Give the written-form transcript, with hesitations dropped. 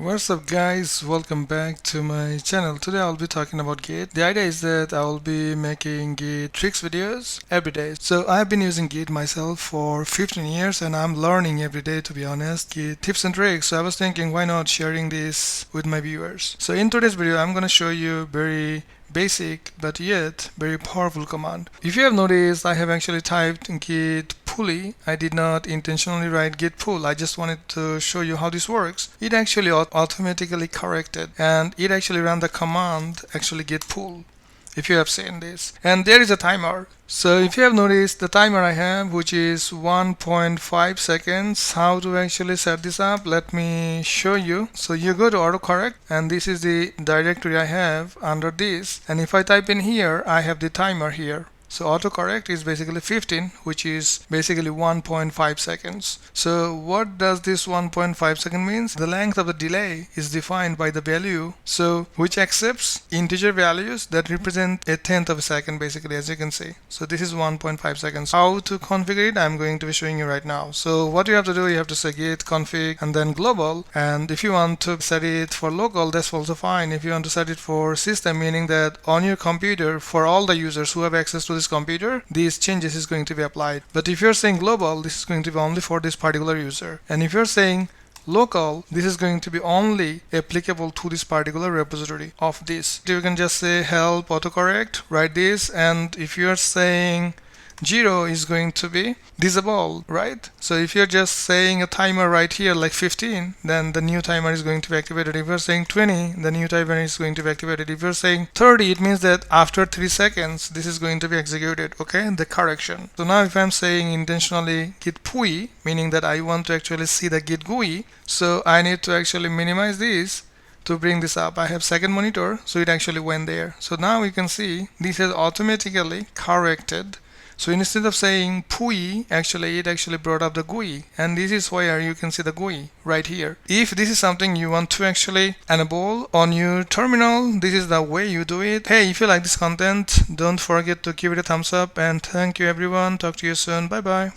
What's up guys, welcome back to my channel. Today I'll be talking about Git. The idea is that I'll be making Git tricks videos every day. So I've been using Git myself for 15 years and I'm learning every day, to be honest, Git tips and tricks. So I was thinking, why not sharing this with my viewers? So in today's video I'm gonna show you very basic but yet very powerful command. If you have noticed, I have actually typed git pulley. I did not intentionally write git pull. I just wanted to show you how this works. It actually automatically corrected and it actually ran the command actually git pull, if you have seen this. And there is a timer. So if you have noticed the timer I have, which is 1.5 seconds, how to actually set this up, let me show you. So you go to autocorrect and this is the directory I have under this, and if I type in here, I have the timer here. So autocorrect is basically 15, which is basically 1.5 seconds. So what does this 1.5 second means? The length of the delay is defined by the value, so which accepts integer values that represent a tenth of a second, basically, as you can see. So this is 1.5 seconds. How to configure it, I'm going to be showing you right now. So what you have to do, you have to say git config and then global, and if you want to set it for local, that's also fine. If you want to set it for system, meaning that on your computer, for all the users who have access to this computer, these changes is going to be applied. But if you're saying global, this is going to be only for this particular user. And if you're saying local, this is going to be only applicable to this particular repository of this. You can just say help autocorrect, write this, and if you're saying 0 is going to be disabled, right? So if you're just saying a timer right here like 15, then the new timer is going to be activated. If you're saying 20, the new timer is going to be activated. If you're saying 30, it means that after 3 seconds this is going to be executed, okay, the correction. So now if I'm saying intentionally git pui, meaning that I want to actually see the git GUI, so I need to actually minimize this to bring this up. I have second monitor, so it actually went there. So now you can see this has automatically corrected. So instead of saying pui, actually it actually brought up the GUI, and this is where you can see the GUI right here. If this is something you want to actually enable on your terminal, this is the way you do it. Hey, if you like this content, don't forget to give it a thumbs up, and thank you everyone. Talk to you soon. Bye bye.